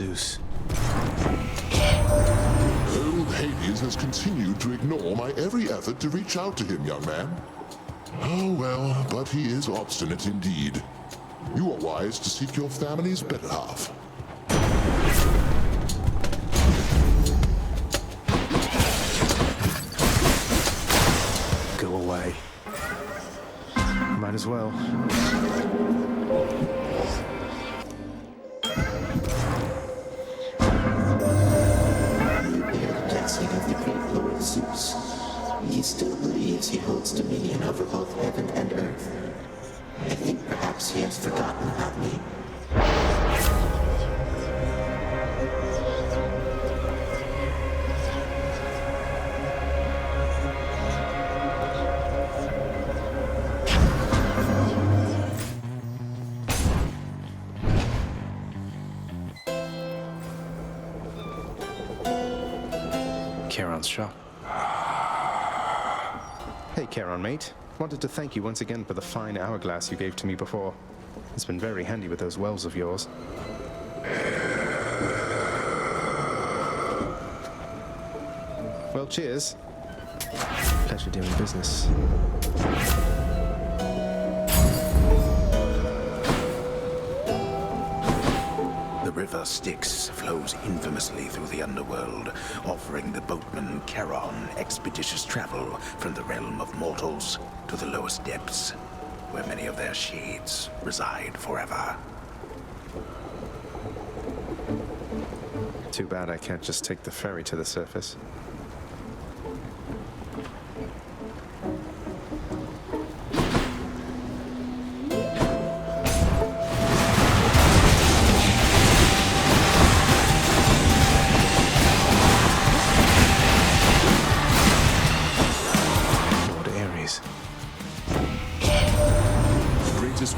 Zeus. Old Hades has continued to ignore my every effort to reach out to him, young man. Oh well, but he is obstinate indeed. You are wise to seek your family's better half. Go away. Might as well. Blessing of the great Lord Zeus. He still believes he holds dominion over both heaven and earth. I think perhaps he has forgotten about me. Charon's shop. Hey, Charon, mate. Wanted to thank you once again for the fine hourglass you gave to me before. It's been very handy with those wells of yours. Well, cheers. Pleasure doing business. The river Styx flows infamously through the underworld, offering the boatman Charon expeditious travel from the realm of mortals to the lowest depths, where many of their shades reside forever. Too bad I can't just take the ferry to the surface.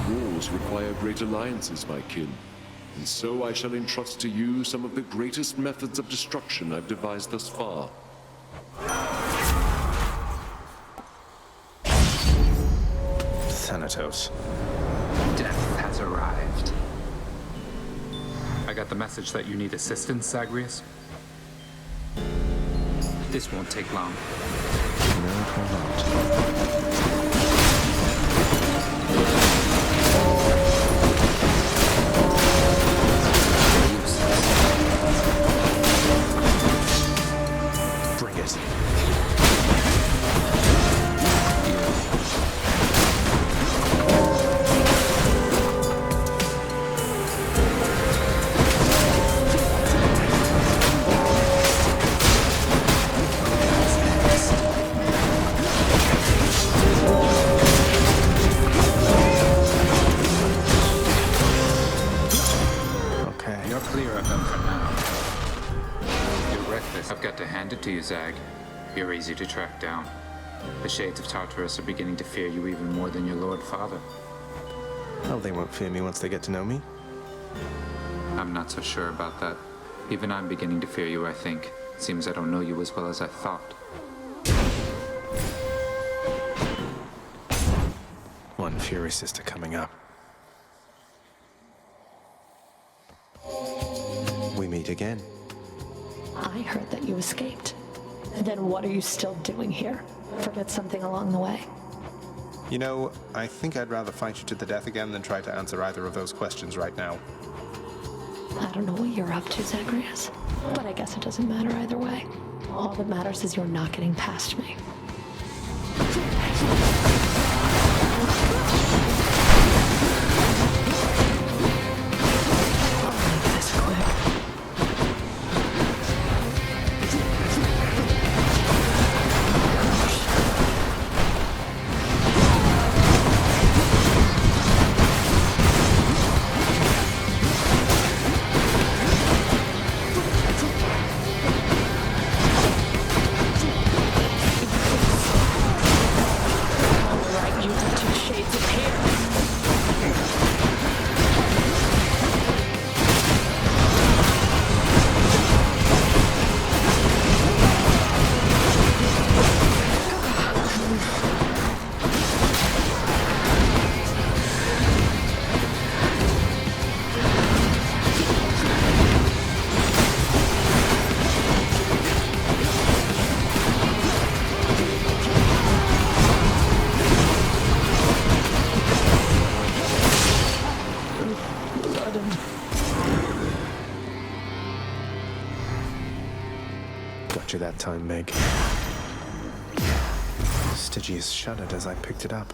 Wars require great alliances, my kin. And so I shall entrust to you some of the greatest methods of destruction I've devised thus far. Thanatos. Death has arrived. I got the message that you need assistance, Zagreus. This won't take long. No, it will not. Bring it. You're clear of them for now. You're reckless. I've got to hand it to you, Zag. You're easy to track down. The Shades of Tartarus are beginning to fear you even more than your Lord Father. Oh, they won't fear me once they get to know me. I'm not so sure about that. Even I'm beginning to fear you, I think. Seems I don't know you as well as I thought. One Fury Sister coming up. We meet again. I heard that you escaped. Then what are you still doing here? Forget something along the way? You know, I think I'd rather fight you to the death again than try to answer either of those questions right now. I don't know what you're up to, Zagreus, but I guess it doesn't matter either way. All that matters is you're not getting past me. sudden. Got you that time, Meg. Stygius shuddered as I picked it up.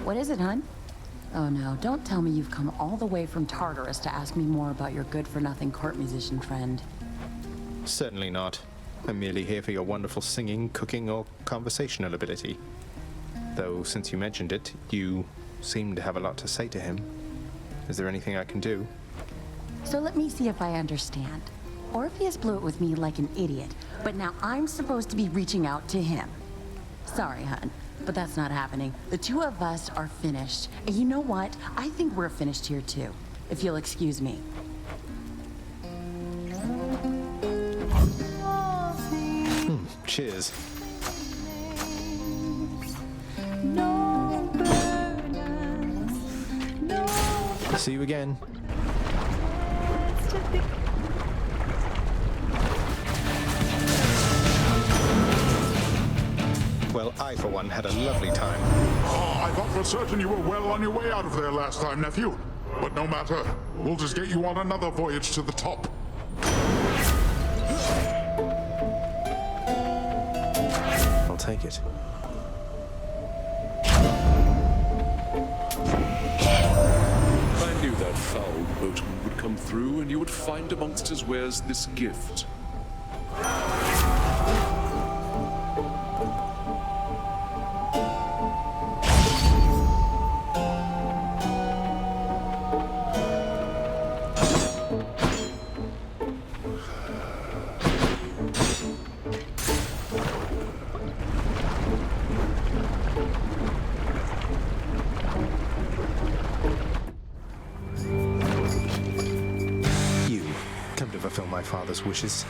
What is it, hon? Oh no, don't tell me you've come all the way from Tartarus to ask me more about your good-for-nothing court musician friend. Certainly not. I'm merely here for your wonderful singing, cooking, or conversational ability. Though, since you mentioned it, you seem to have a lot to say to him. Is there anything I can do? So let me see if I understand. Orpheus blew it with me like an idiot, but now I'm supposed to be reaching out to him. Sorry, hun, but that's not happening. The two of us are finished. And you know what? I think we're finished here too, if you'll excuse me. Cheers. See you again. Well, I, for one, had a lovely time. Oh, I thought for certain you were well on your way out of there last time, nephew. But no matter. We'll just get you on another voyage to the top. I'll take it. I knew that foul boatman would come through, and you would find amongst his wares this gift. You come to fulfill my father's wishes.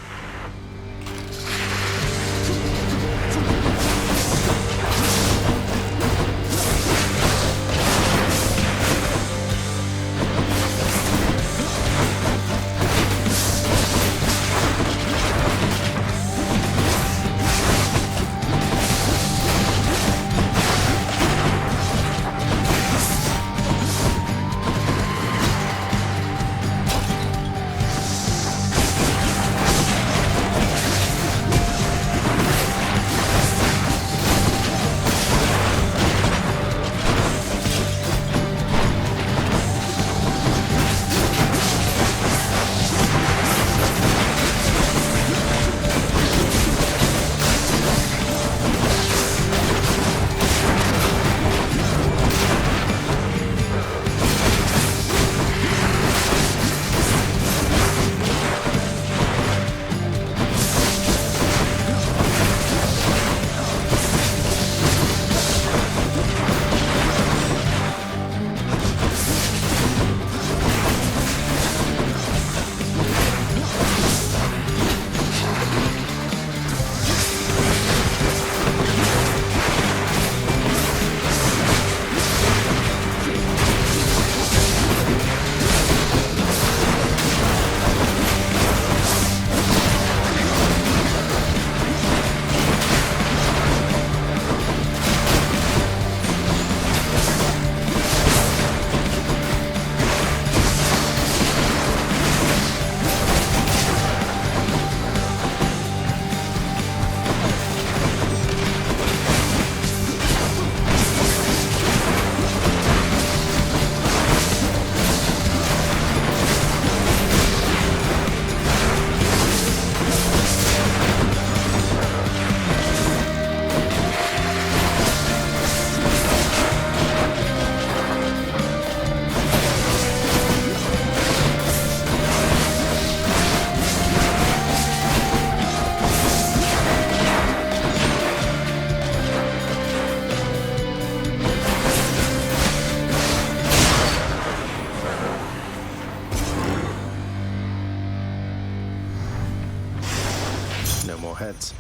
No more heads.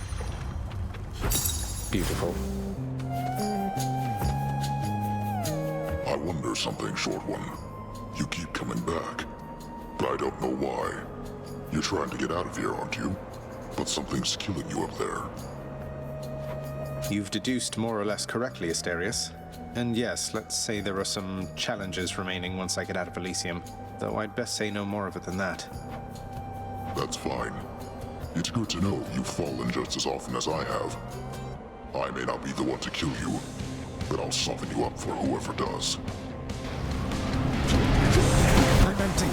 Beautiful. I wonder something, Short One. You keep coming back, but I don't know why. You're trying to get out of here, aren't you? but something's killing you up there. You've deduced more or less correctly, Asterius. And yes, let's say there are some challenges remaining once I get out of Elysium, though I'd best say no more of it than that. That's fine. It's good to know you've fallen just as often as I have. I may not be the one to kill you, but I'll soften you up for whoever does. I'm empty.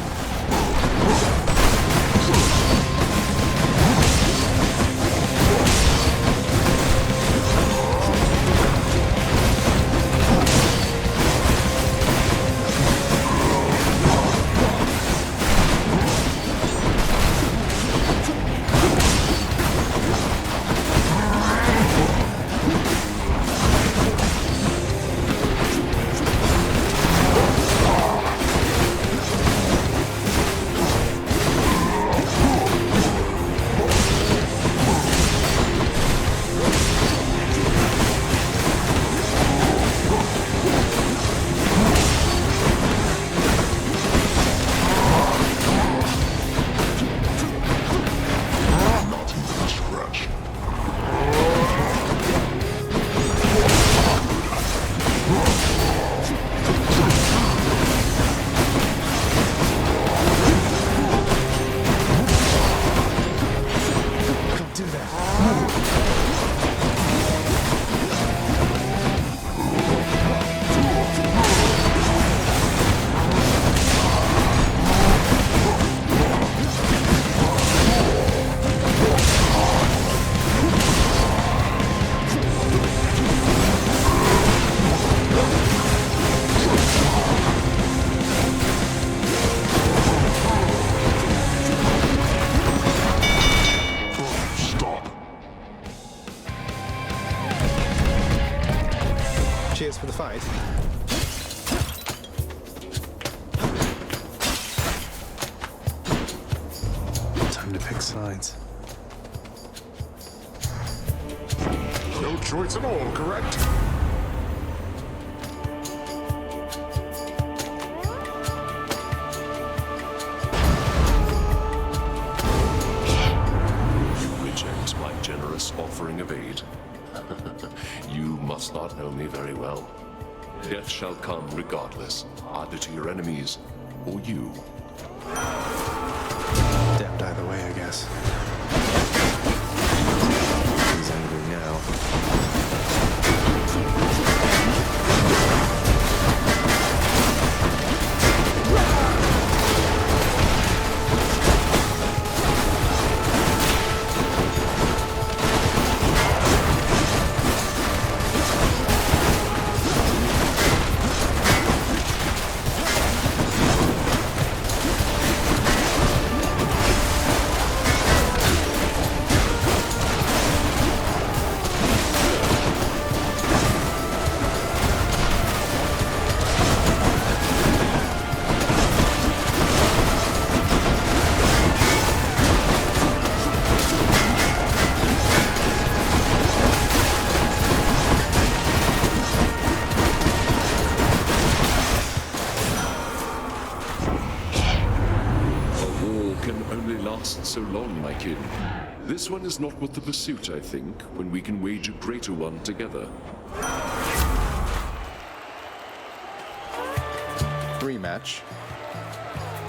Cheers for the fight. Time to pick sides. No choice at all, correct? You reject my generous offering of aid. You must not know me very well. Death shall come regardless, either to your enemies or you. Damned either way, I guess. He's angry now. So long, my kin. This one is not worth the pursuit, I think, when we can wage a greater one together. Rematch.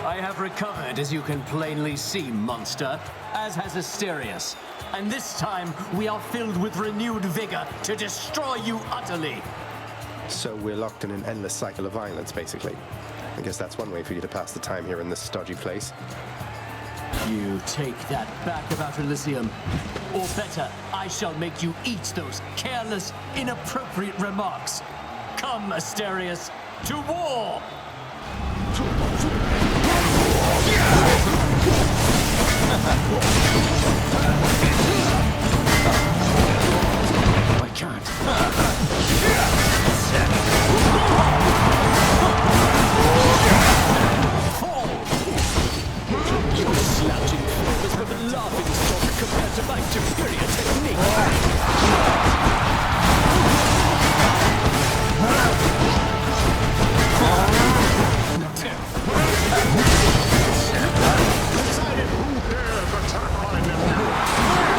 I have recovered, as you can plainly see, monster, as has Asterius. And this time, we are filled with renewed vigor to destroy you utterly. So we're locked in an endless cycle of violence, basically. I guess that's one way for you to pass the time here in this stodgy place. You take that back about Elysium. Or better, I shall make you eat those careless, inappropriate remarks. Come, Asterius, to war! I can't. Slouching forwards with a laughing stock compared to my superior technique. Who dares attack my nephew?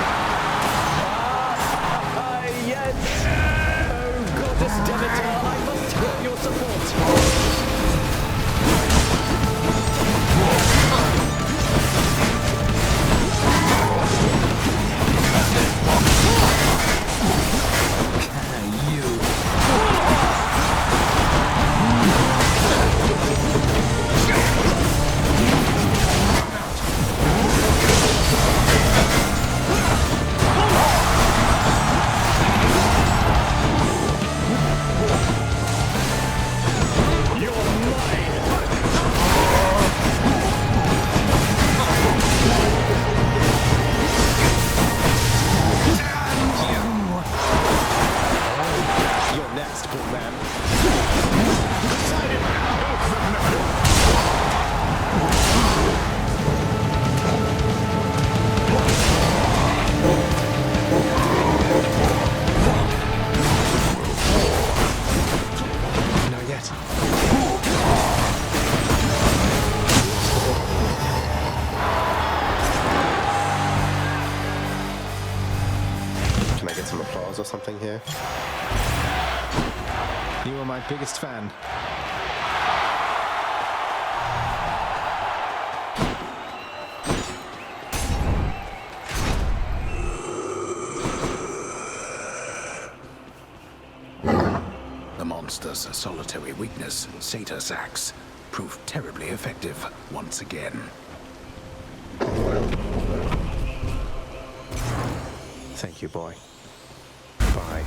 some applause or something here? You are my biggest fan. The monster's solitary weakness, Sator's axe, proved terribly effective once again. Thank you, boy. Bye.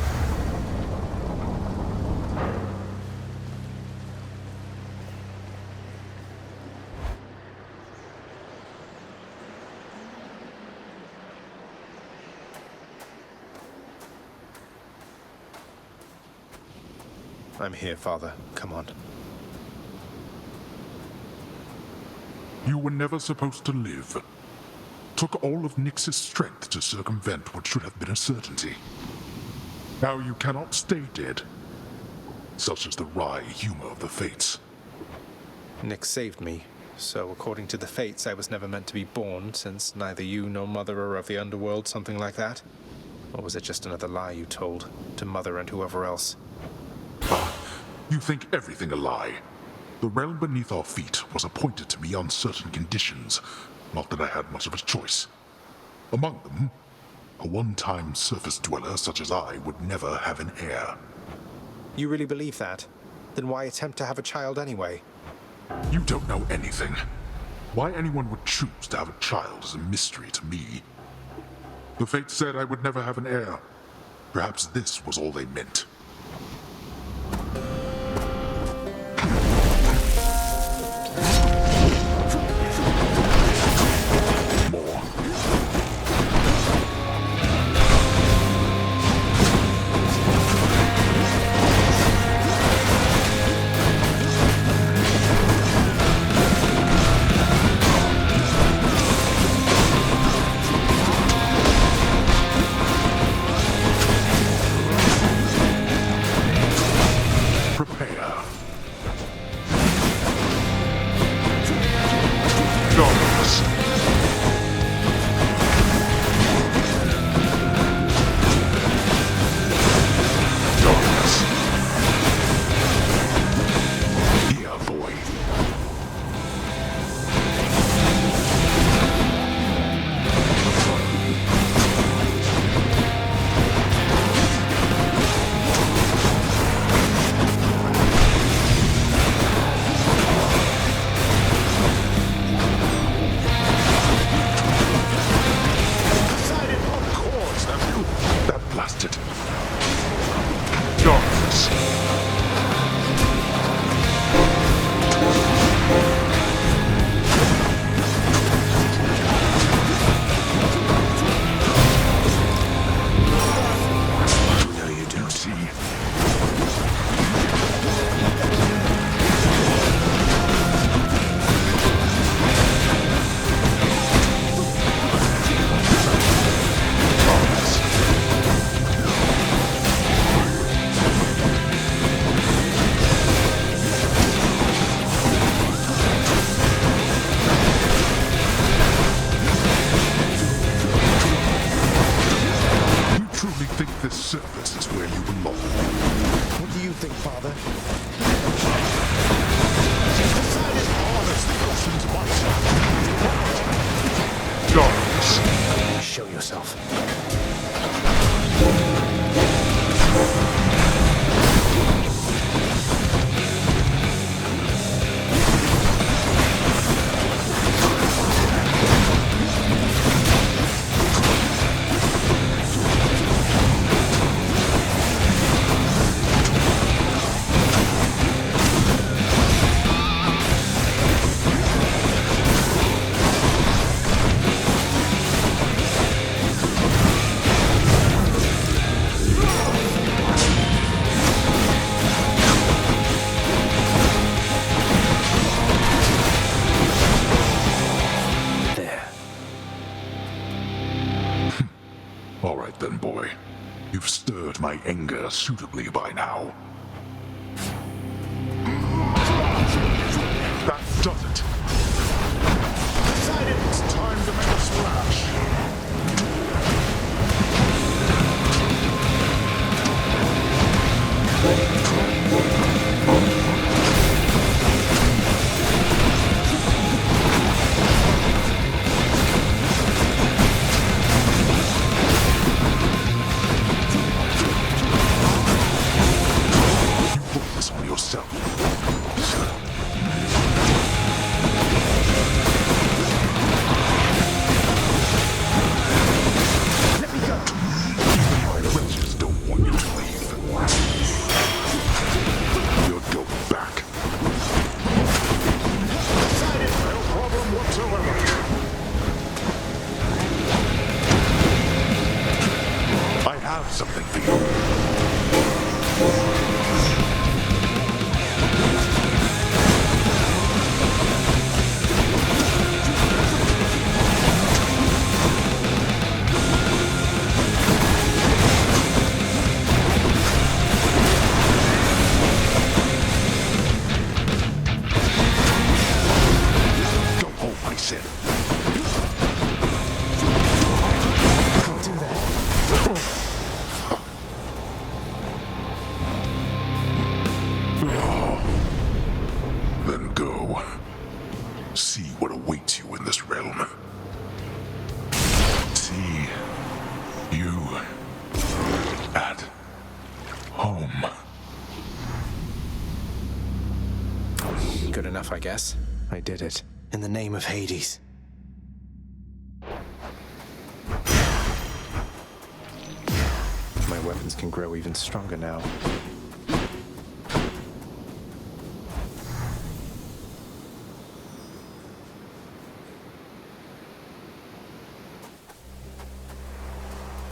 I'm here, Father. Come on. You were never supposed to live. Took all of Nyx's strength to circumvent what should have been a certainty. Now you cannot stay dead. Such is the wry humor of the fates. Nyx saved me, so according to the fates, I was never meant to be born, since neither you nor Mother are of the underworld, something like that? Or was it just another lie you told to Mother and whoever else? You think everything a lie. The realm beneath our feet was appointed to me on certain conditions, not that I had much of a choice. Among them, a one-time surface dweller such as I would never have an heir. You really believe that? Then why attempt to have a child anyway? You don't know anything. Why anyone would choose to have a child is a mystery to me. The fates said I would never have an heir. Perhaps this was all they meant. Show yourself. All right then, boy. You've stirred my anger suitably by now. That does it. Decided it's time to make a splash. something for you. Don't hold my sin. Can't do that. Then go. See what awaits you in this realm. See you at home. Good enough, I guess. I did it. In the name of Hades. My weapons can grow even stronger now.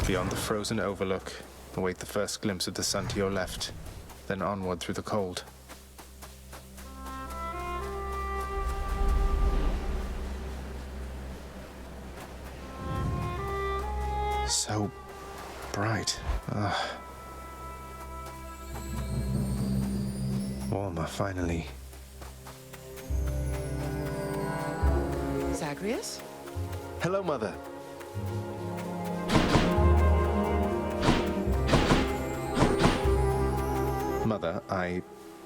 Beyond the frozen overlook, await the first glimpse of the sun to your left, then onward through the cold. So bright. Warmer, finally. Zagreus? Hello, Mother. Mother, I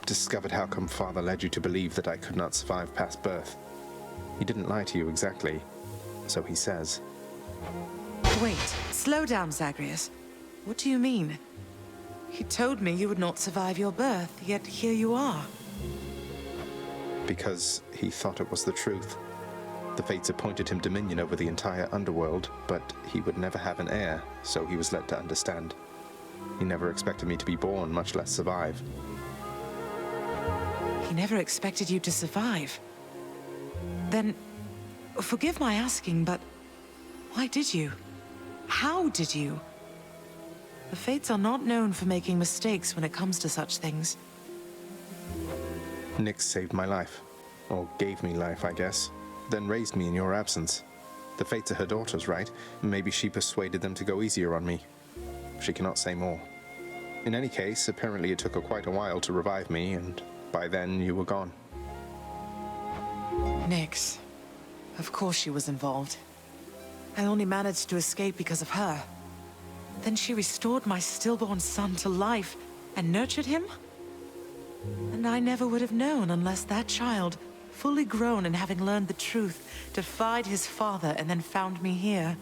discovered how come Father led you to believe that I could not survive past birth. He didn't lie to you exactly, so he says. Wait, slow down, Zagreus. What do you mean? He told me you would not survive your birth, yet here you are. Because he thought it was the truth. The fates appointed him dominion over the entire underworld, but he would never have an heir, so he was led to understand. He never expected me to be born, much less survive. He never expected you to survive. Then, forgive my asking, but why did you? How did you? The Fates are not known for making mistakes when it comes to such things. Nyx saved my life. Or gave me life, I guess. Then raised me in your absence. The Fates are her daughters, right? Maybe she persuaded them to go easier on me. She cannot say more. In any case, apparently it took her quite a while to revive me, and by then you were gone. Nyx. Of course she was involved. I only managed to escape because of her. Then she restored my stillborn son to life and nurtured him? And I never would have known unless that child, fully grown and having learned the truth, defied his father and then found me here.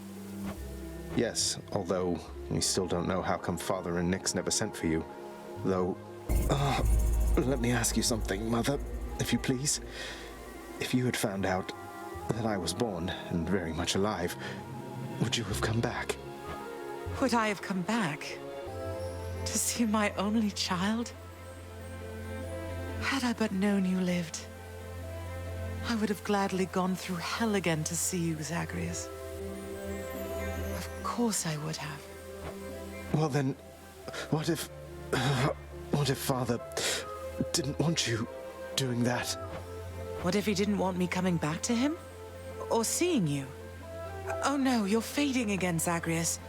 Yes, although we still don't know how come Father and Nyx never sent for you. Though, let me ask you something, Mother, if you please. If you had found out that I was born and very much alive, would you have come back? Would I have come back? To see my only child? Had I but known you lived, I would have gladly gone through hell again to see you, Zagreus. Of course I would have. Well then, what if Father didn't want you doing that? What if he didn't want me coming back to him? Or seeing you? Oh no, you're fading again, Zagreus.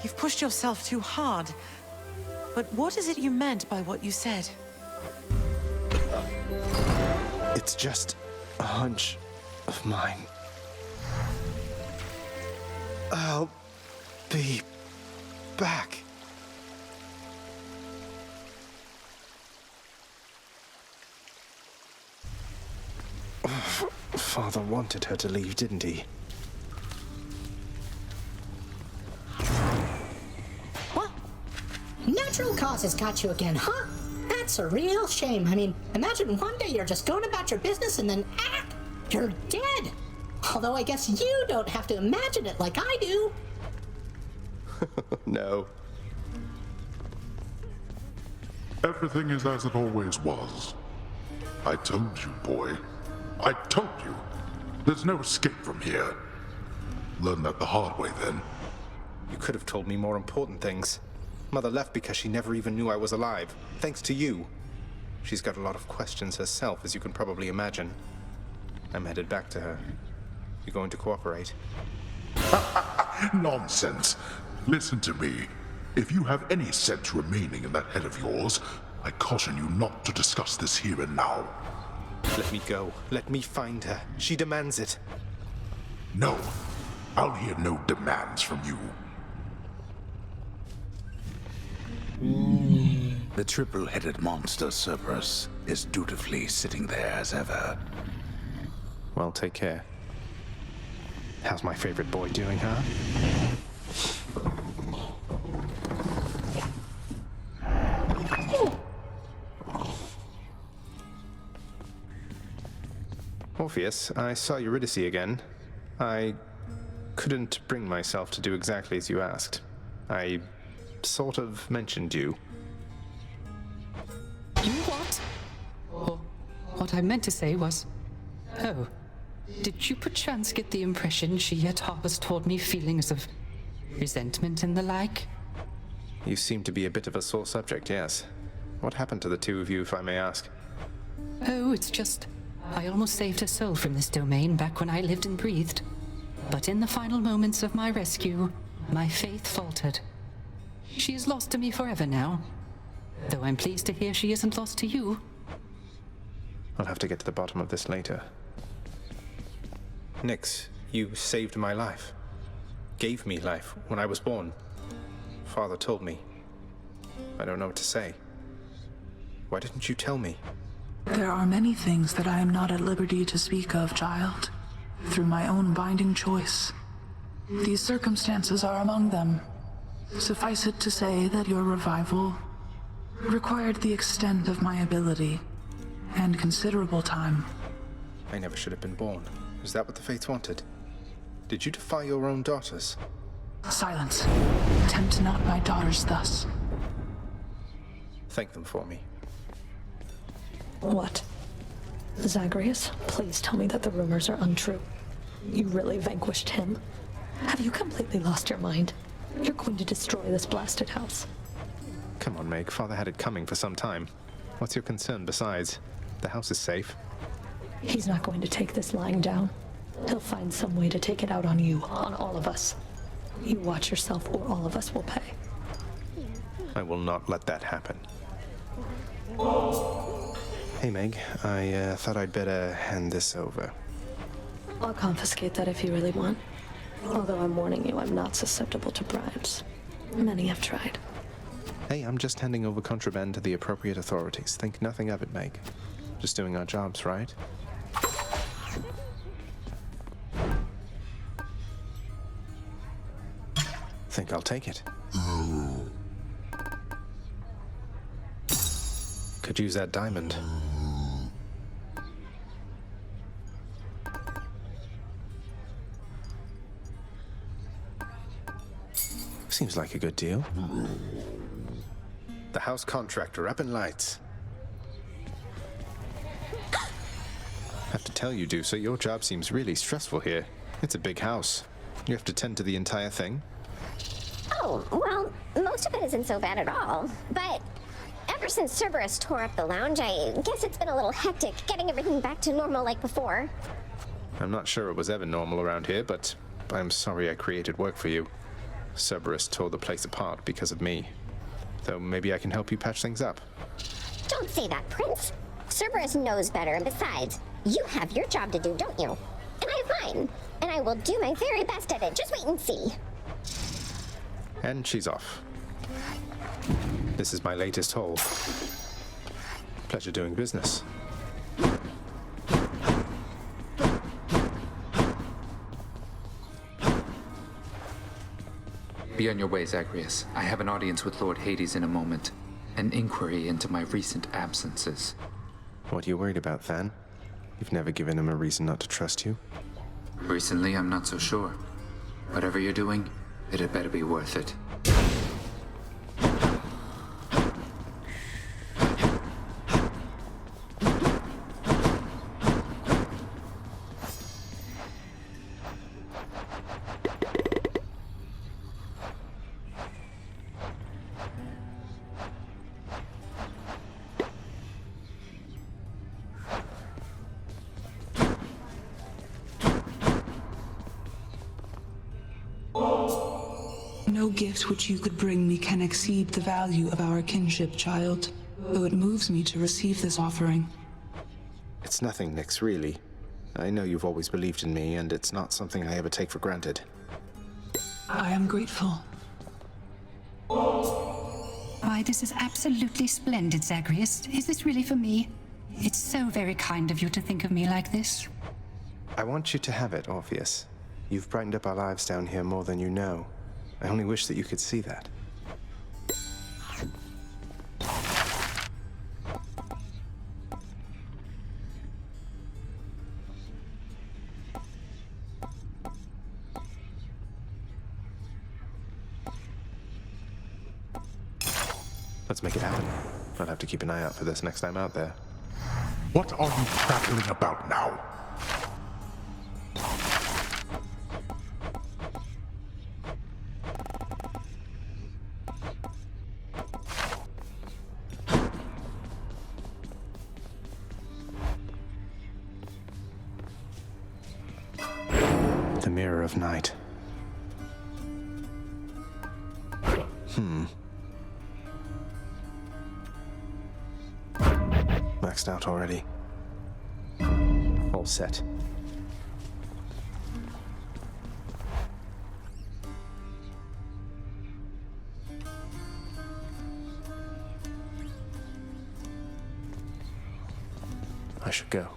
You've pushed yourself too hard. But what is it you meant by what you said? It's just a hunch of mine. I'll be back. Father wanted her to leave, didn't he? What? Natural causes got you again, huh? That's a real shame. I mean, imagine one day you're just going about your business and then, you're dead. Although I guess you don't have to imagine it like I do. No. Everything is as it always was. I told you, boy. I told you. There's no escape from here. Learn that the hard way, then. You could have told me more important things. Mother left because she never even knew I was alive, thanks to you. She's got a lot of questions herself, as you can probably imagine. I'm headed back to her. You going to cooperate? Nonsense. Listen to me. If you have any sense remaining in that head of yours, I caution you not to discuss this here and now. Let me go. Let me find her. She demands it. No. I'll hear no demands from you. The triple-headed monster Cerberus is dutifully sitting there as ever. Well, take care. How's my favorite boy doing, huh? Orpheus, I saw Eurydice again. I couldn't bring myself to do exactly as you asked. I sort of mentioned you. You what? Oh, what I meant to say was... Oh, did you perchance get the impression she yet harbors toward me feelings of resentment and the like? You seem to be a bit of a sore subject, yes. What happened to the two of you, if I may ask? Oh, it's just... I almost saved her soul from this domain back when I lived and breathed. But in the final moments of my rescue, my faith faltered. She is lost to me forever now. Though I'm pleased to hear she isn't lost to you. I'll have to get to the bottom of this later. Nyx, you saved my life. Gave me life when I was born. Father told me. I don't know what to say. Why didn't you tell me? There are many things that I am not at liberty to speak of, child, through my own binding choice. These circumstances are among them. Suffice it to say that your revival required the extent of my ability and considerable time. I never should have been born. Is that what the Fates wanted? Did you defy your own daughters? Silence. Tempt not my daughters thus. Thank them for me. What? Zagreus, please tell me that the rumors are untrue. You really vanquished him? Have you completely lost your mind? You're going to destroy this blasted house. Come on, Meg. Father had it coming for some time. What's your concern besides? The house is safe. He's not going to take this lying down. He'll find some way to take it out on you, on all of us. You watch yourself or all of us will pay. I will not let that happen. Hey, Meg. I thought I'd better hand this over. I'll confiscate that if you really want. Although I'm warning you, I'm not susceptible to bribes. Many have tried. Hey, I'm just handing over contraband to the appropriate authorities. Think nothing of it, Meg. Just doing our jobs, right? Think I'll take it. Could use that diamond. Seems like a good deal. The house contractor up in lights. Have to tell you, Dusa, your job seems really stressful here. It's a big house. You have to tend to the entire thing. Oh, well, most of it isn't so bad at all. But ever since Cerberus tore up the lounge, I guess it's been a little hectic getting everything back to normal like before. I'm not sure it was ever normal around here, but I'm sorry I created work for you. Cerberus tore the place apart because of me. Though maybe I can help you patch things up. Don't say that, Prince. Cerberus knows better, and besides, you have your job to do, don't you? And I have mine. And I will do my very best at it. Just wait and see. And she's off. This is my latest haul. Pleasure doing business. Be on your way, Zagreus. I have an audience with Lord Hades in a moment. An inquiry into my recent absences. What are you worried about, Van? You've never given him a reason not to trust you. Recently, I'm not so sure. Whatever you're doing, it had better be worth it. No gift which you could bring me can exceed the value of our kinship, child, though it moves me to receive this offering. It's nothing, Nyx, really. I know you've always believed in me, and it's not something I ever take for granted. I am grateful. Why, this is absolutely splendid, Zagreus. Is this really for me? It's so very kind of you to think of me like this. I want you to have it, Orpheus. You've brightened up our lives down here more than you know. I only wish that you could see that. Let's make it happen. I'll have to keep an eye out for this next time out there. What are you prattling about now? The Mirror of Night. Maxed out already. All set. I should go.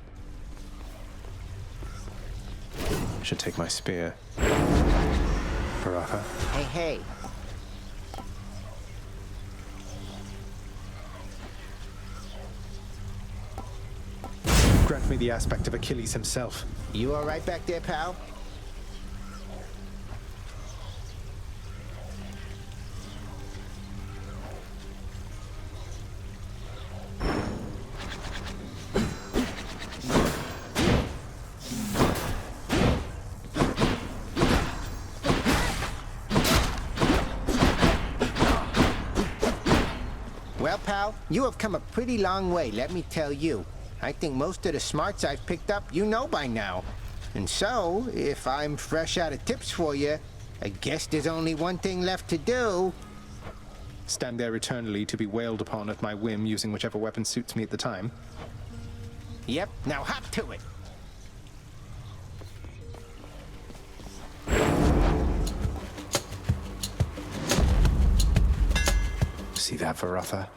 Should take my spear. Baraka. Hey, hey. Grant me the aspect of Achilles himself. You all right back there, pal? Well, pal, you have come a pretty long way, let me tell you. I think most of the smarts I've picked up you know by now. And so, if I'm fresh out of tips for you, I guess there's only one thing left to do. Stand there eternally to be wailed upon at my whim using whichever weapon suits me at the time. Yep, now hop to it. See that, Varatha?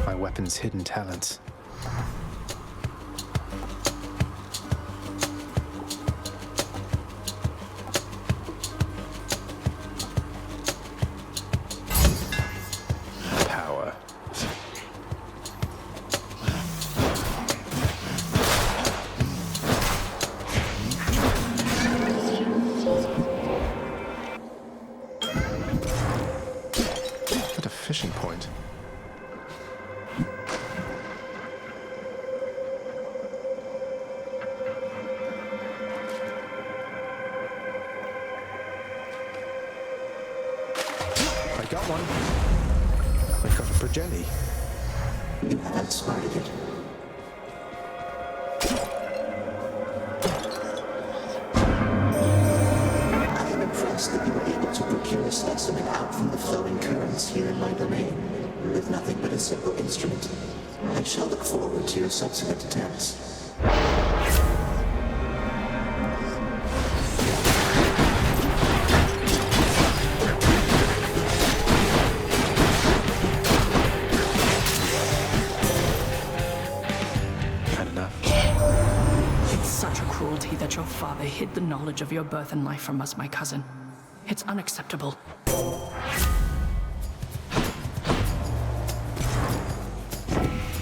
My weapon's hidden talents. Power. At a fishing point. I got one. I got a Progelli. You have outsmarted it. I am impressed that you were able to procure a specimen out from the flowing currents here in my domain, with nothing but a simple instrument. I shall look forward to your subsequent attempts. It's such a cruelty that your father hid the knowledge of your birth and life from us, my cousin. It's unacceptable.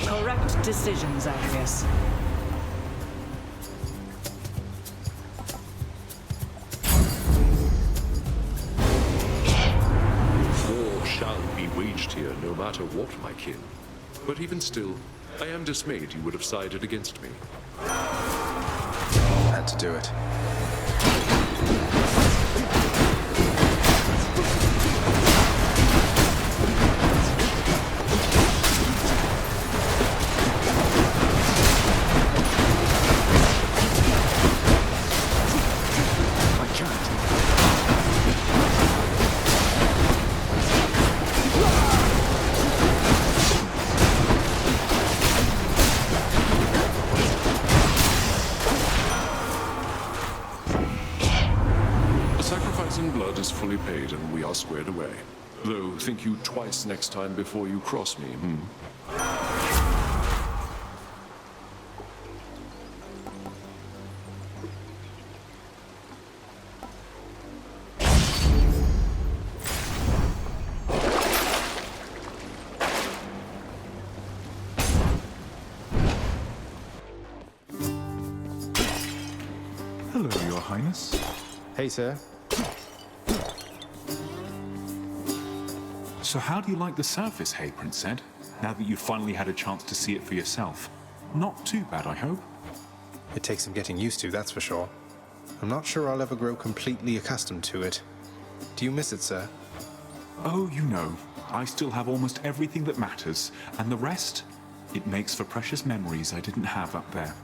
Correct decision, Zagreus. War shall be waged here, no matter what, my kin. But even still, I am dismayed you would have sided against me. Had to do it. I can't. squared away. Though, think you twice next time before you cross me, Hello, Your Highness. Hey, sir. So how do you like the surface, Hey Prince Ed? Now that you've finally had a chance to see it for yourself. Not too bad, I hope. It takes some getting used to, that's for sure. I'm not sure I'll ever grow completely accustomed to it. Do you miss it, sir? Oh, you know, I still have almost everything that matters, and the rest, it makes for precious memories I didn't have up there.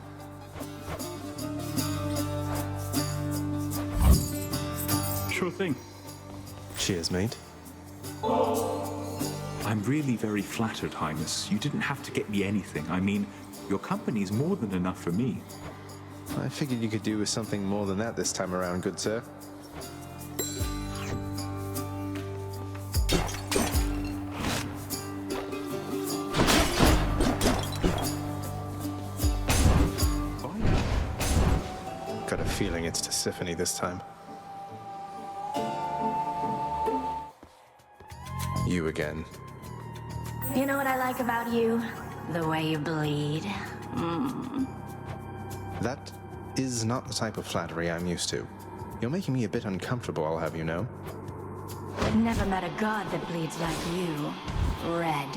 Sure thing. Cheers, mate. I'm really very flattered, Highness. You didn't have to get me anything. I mean, your company's more than enough for me. I figured you could do with something more than that this time around, good sir. Got a feeling it's Tisiphone this time. You again. You know what I like about you? The way you bleed. That is not the type of flattery I'm used to. You're making me a bit uncomfortable, I'll have you know. Never met a god that bleeds like you. Red.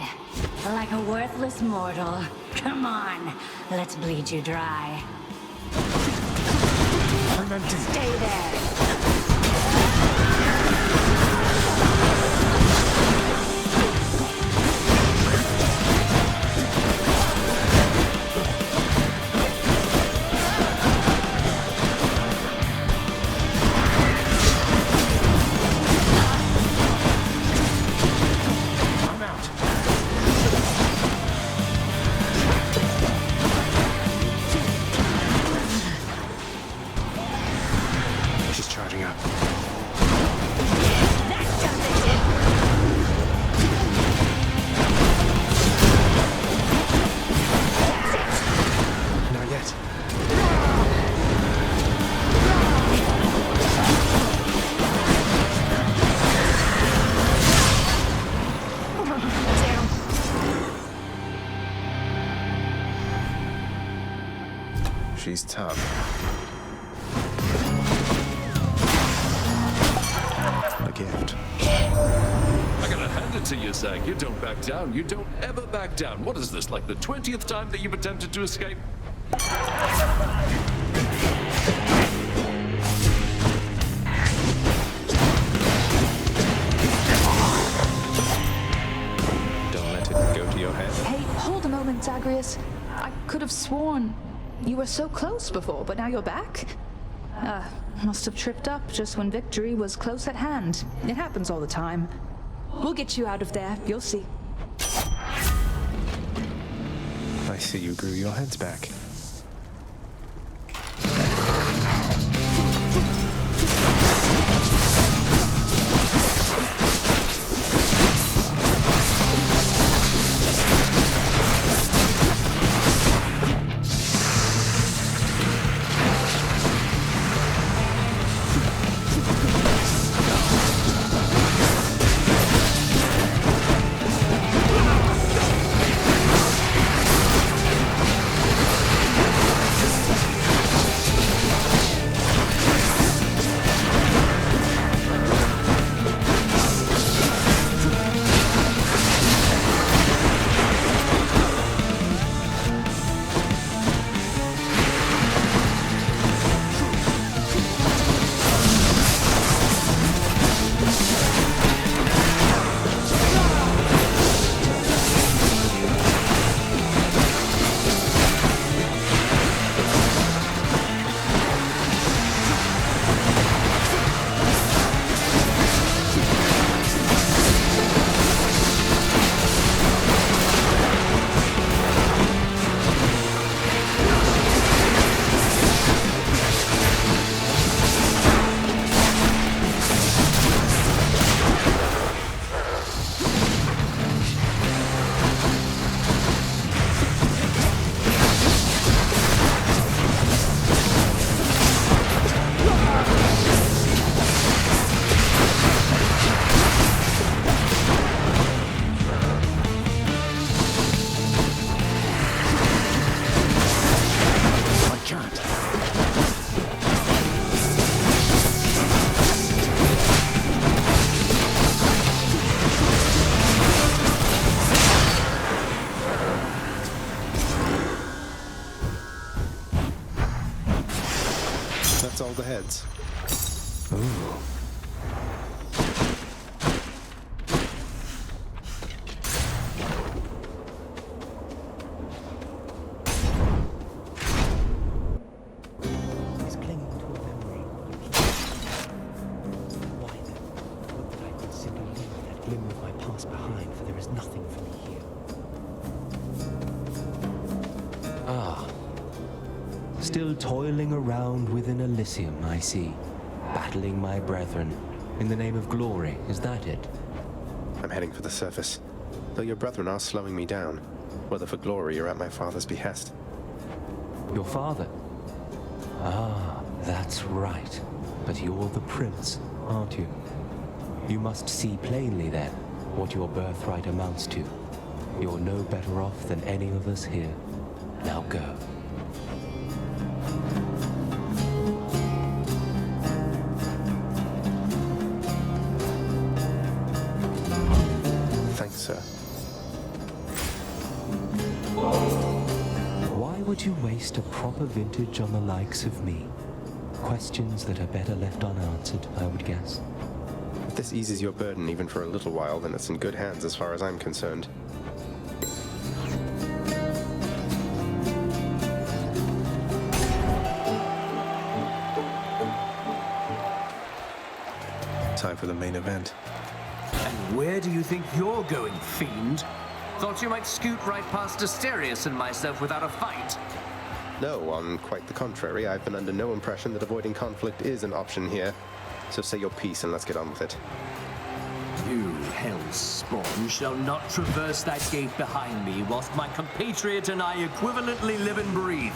Like a worthless mortal. Come on, let's bleed you dry. Stay there. She's tough. A gift. I gotta hand it to you, Zag. You don't back down. You don't ever back down. What is this, like the 20th time that you've attempted to escape? Don't let it go to your head. Hey, hold a moment, Zagreus. I could have sworn you were so close before, but now you're back? Must have tripped up just when victory was close at hand. It happens all the time. We'll get you out of there, you'll see. I see you grew your heads back. roll the heads. Ooh. He's clinging to a memory. Why then? Would that I could simply leave that glimmer of my past behind, for there is nothing for me here. Ah. Still toiling around within Elysium, I see. Battling my brethren. In the name of glory, is that it? I'm heading for the surface. Though your brethren are slowing me down, whether for glory or at my father's behest. Your father? Ah, that's right. But you're the prince, aren't you? You must see plainly, then, what your birthright amounts to. You're no better off than any of us here. Now go. Thanks, sir. Why would you waste a proper vintage on the likes of me? Questions that are better left unanswered, I would guess. If this eases your burden even for a little while, then it's in good hands as far as I'm concerned. Time for the main event. And where do you think you're going, fiend? Thought you might scoot right past Asterius and myself without a fight. No, on quite the contrary. I've been under no impression that avoiding conflict is an option here. So say your piece and let's get on with it. You, hell's spawn, shall not traverse that gate behind me whilst my compatriot and I equivalently live and breathe.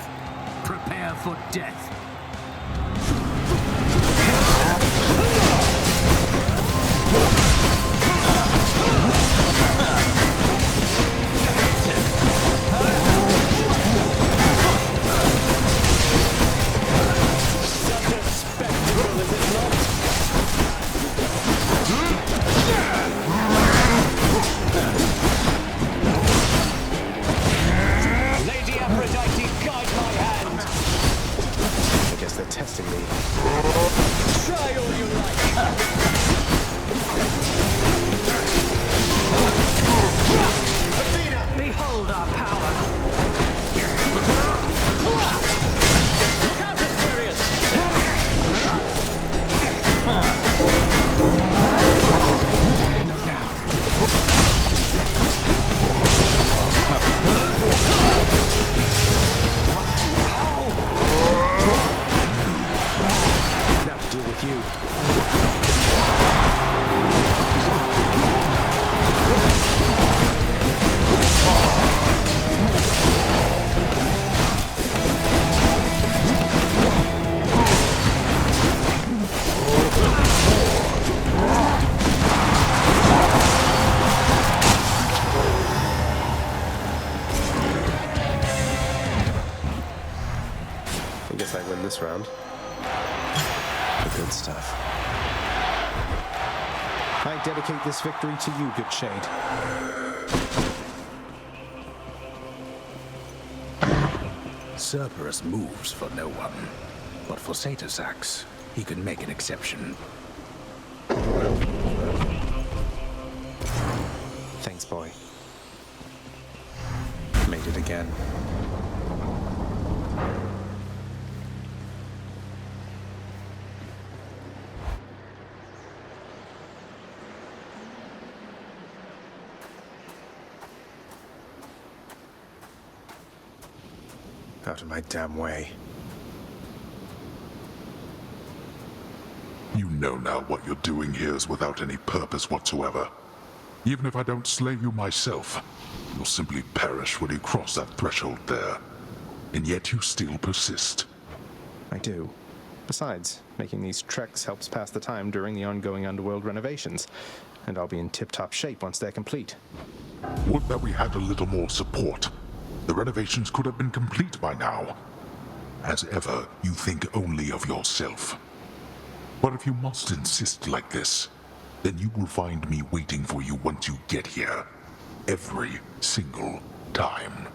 Prepare for death. Lady Aphrodite, guide my hand! I guess they're testing me. Try all you like! Athena! Behold our power! Look out, Asterius! Now to deal with you. I guess I win this round. The good stuff. I dedicate this victory to you, good shade. Cerberus moves for no one, but for Satasax, he can make an exception. Thanks, boy. Made it again. Out of my damn way. You know now what you're doing here is without any purpose whatsoever. Even if I don't slay you myself, you'll simply perish when you cross that threshold there. And yet you still persist. I do. Besides, making these treks helps pass the time during the ongoing underworld renovations, and I'll be in tip-top shape once they're complete. Would that we had a little more support. The renovations could have been complete by now. As ever, you think only of yourself. But if you must insist like this, then you will find me waiting for you once you get here. Every single time.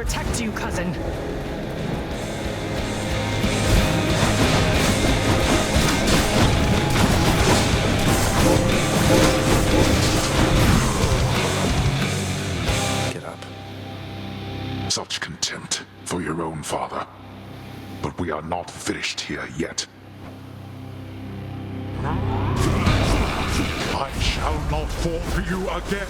protect you, cousin. Get up. Such contempt for your own father. But we are not finished here yet. I shall not fall to you again.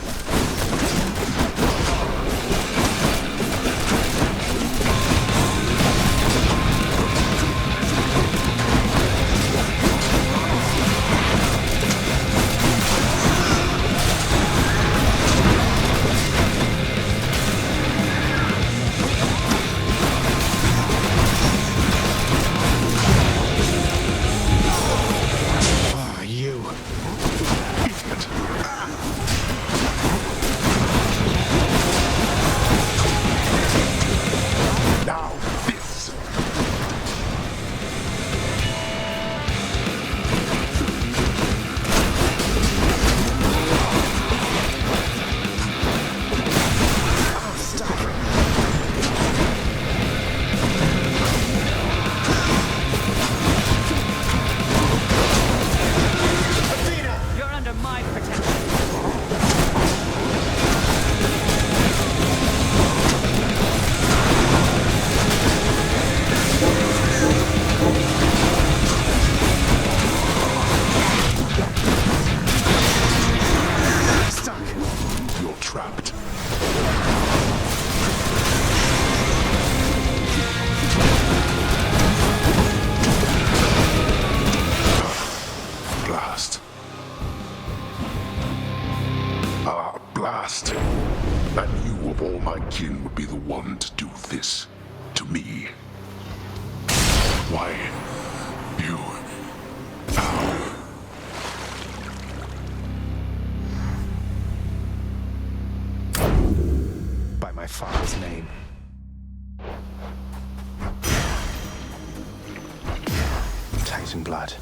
Titan blood.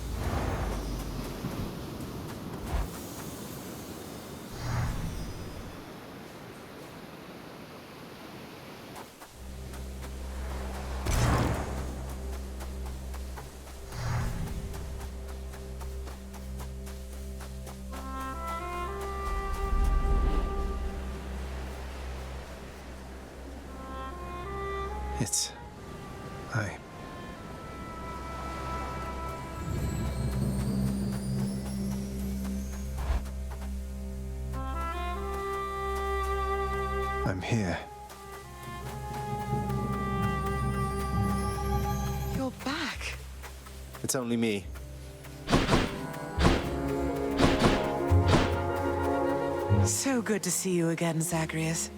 It's... I'm here. You're back. It's only me. So good to see you again, Zagreus.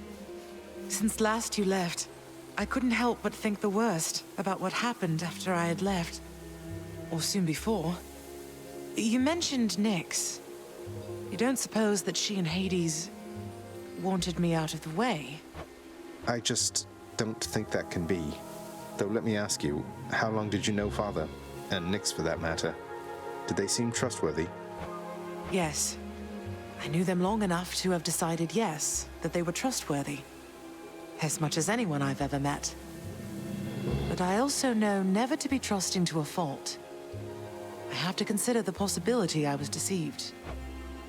Since last you left, I couldn't help but think the worst about what happened after I had left. Or soon before. You mentioned Nyx. You don't suppose that she and Hades wanted me out of the way? I just don't think that can be. Though let me ask you, how long did you know Father? And Nyx for that matter. Did they seem trustworthy? Yes. I knew them long enough to have decided yes, that they were trustworthy. As much as anyone I've ever met. But I also know never to be trusting to a fault. I have to consider the possibility I was deceived.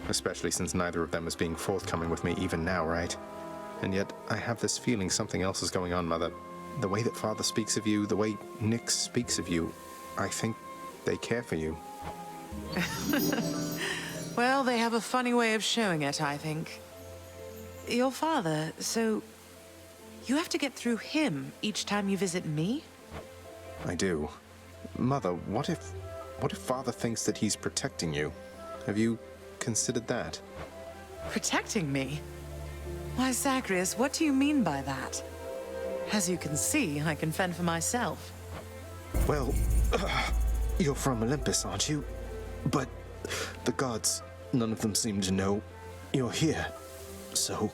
Especially since neither of them is being forthcoming with me even now, right? And yet, I have this feeling something else is going on, Mother. The way that Father speaks of you, the way Nyx speaks of you, I think they care for you. Well, they have a funny way of showing it, I think. Your father, so... you have to get through him each time you visit me? I do. Mother, what if Father thinks that he's protecting you? Have you considered that? Protecting me? Why, Zagreus, what do you mean by that? As you can see, I can fend for myself. Well, you're from Olympus, aren't you? But the gods, none of them seem to know you're here. So...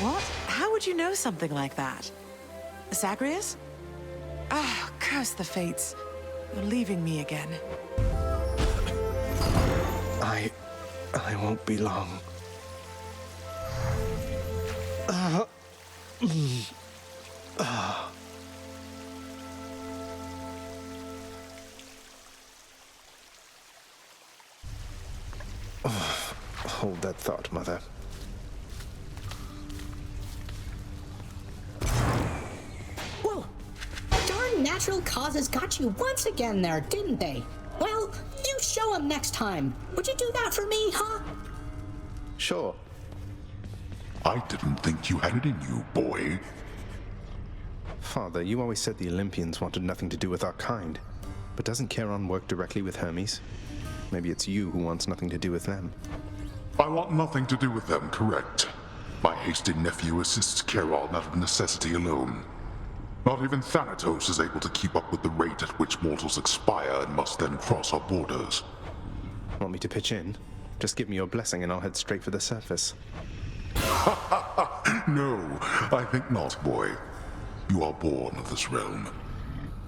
What? How would you know something like that? Zagreus? Ah, curse the fates. You're leaving me again. I won't be long. Hold that thought, Mother. Whoa! Darn natural causes got you once again there, didn't they? Well, you show them next time. Would you do that for me, huh? Sure. I didn't think you had it in you, boy. Father, you always said the Olympians wanted nothing to do with our kind. But doesn't Charon work directly with Hermes? Maybe it's you who wants nothing to do with them. I want nothing to do with them, correct? My hasty nephew assists Charon out of necessity alone. Not even Thanatos is able to keep up with the rate at which mortals expire and must then cross our borders. Want me to pitch in? Just give me your blessing and I'll head straight for the surface. No, I think not, boy. You are born of this realm.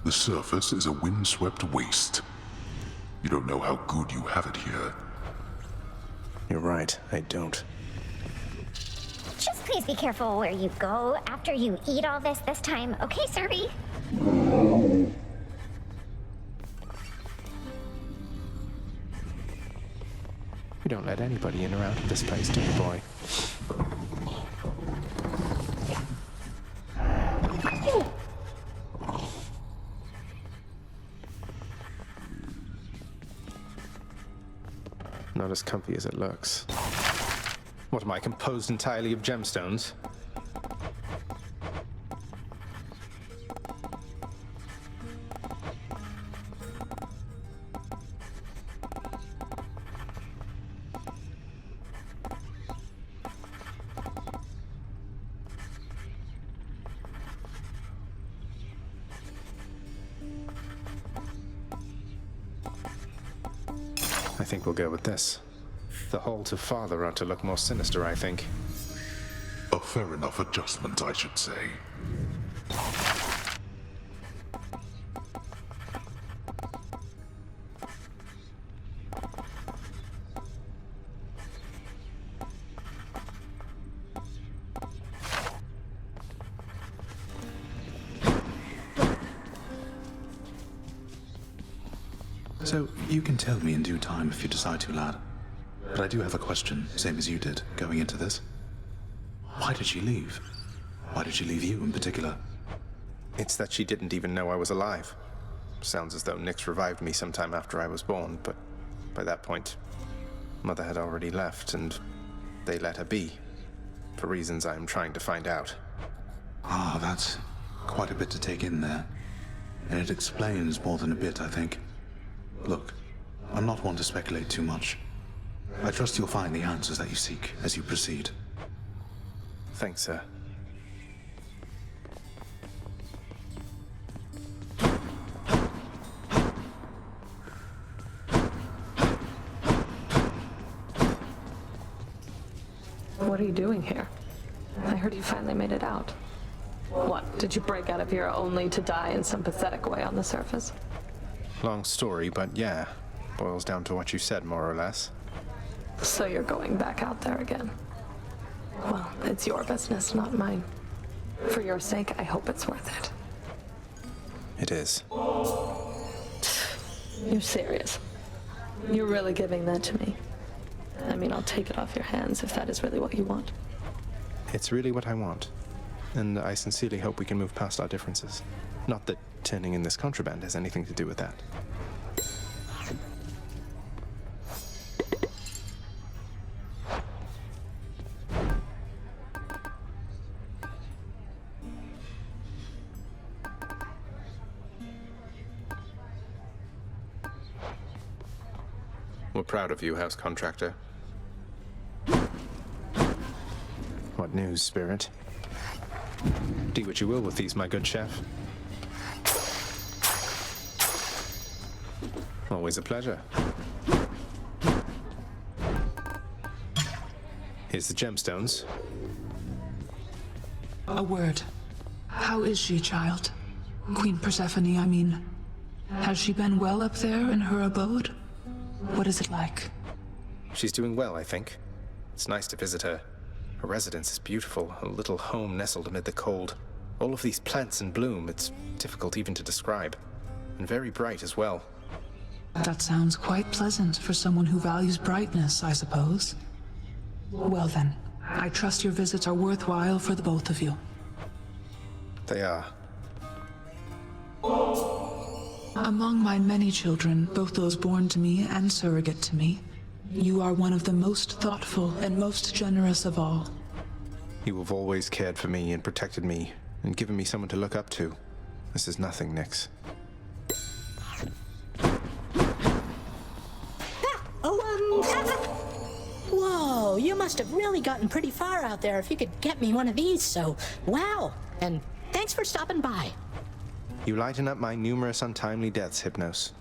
The surface is a windswept waste. You don't know how good you have it here. You're right, I don't. Just please be careful where you go after you eat all this time, okay, Serby? You don't let anybody in or out of this place, do you, boy? Not as comfy as it looks. What am I, composed entirely of gemstones? I think we'll go with this. The halls of Father ought to look more sinister, I think. A fair enough adjustment, I should say. So, you can tell me in due time if you decide to, lad. But I do have a question, same as you did, going into this. Why did she leave? Why did she leave you in particular? It's that she didn't even know I was alive. Sounds as though Nyx revived me sometime after I was born, but by that point, Mother had already left, and they let her be. For reasons I am trying to find out. Ah, that's quite a bit to take in there. And it explains more than a bit, I think. Look, I'm not one to speculate too much. I trust you'll find the answers that you seek as you proceed. Thanks, sir. What are you doing here? I heard you finally made it out. What, did you break out of here only to die in some pathetic way on the surface? Long story, but yeah. Boils down to what you said, more or less. So you're going back out there again? Well, it's your business, not mine. For your sake, I hope it's worth it. It is. You're serious? You're really giving that to me? I mean, I'll take it off your hands if that is really what you want. It's really what I want. And I sincerely hope we can move past our differences. Not that turning in this contraband has anything to do with that. We're proud of you, House Contractor. What news, Spirit? Do what you will with these, my good chef. Always a pleasure. Here's the gemstones. A word. How is she, child? Queen Persephone, I mean. Has she been well up there in her abode? What is it like? She's doing well, I think. It's nice to visit her. Her residence is beautiful, a little home nestled amid the cold. All of these plants in bloom, it's difficult even to describe. And very bright as well. That sounds quite pleasant for someone who values brightness, I suppose. Well then, I trust your visits are worthwhile for the both of you. They are. Among my many children, both those born to me and surrogate to me, you are one of the most thoughtful and most generous of all. You have always cared for me and protected me, and given me someone to look up to. This is nothing, Nyx. Whoa, you must have really gotten pretty far out there if you could get me one of these, so wow. And thanks for stopping by. You lighten up my numerous untimely deaths, Hypnos.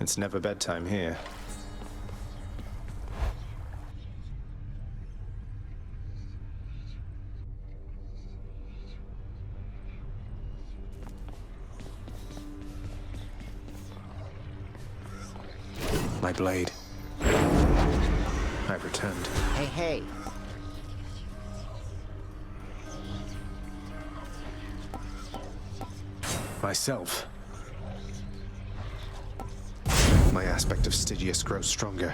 It's never bedtime here. My blade. I've returned. Hey. Myself. My aspect of Stygius grows stronger.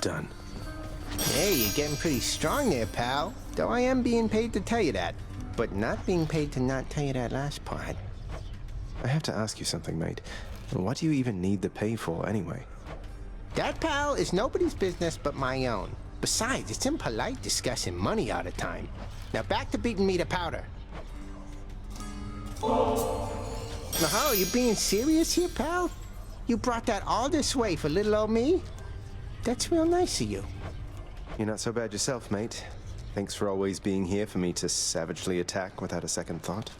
Done. Hey, you're getting pretty strong there, pal. Though I am being paid to tell you that. But not being paid to not tell you that last part. I have to ask you something, mate. What do you even need the pay for, anyway? That, pal, is nobody's business but my own. Besides, it's impolite discussing money all the time. Now back to beating me to powder. Now, you being serious here, pal? You brought that all this way for little old me? That's real nice of you. You're not so bad yourself, mate. Thanks for always being here for me to savagely attack without a second thought.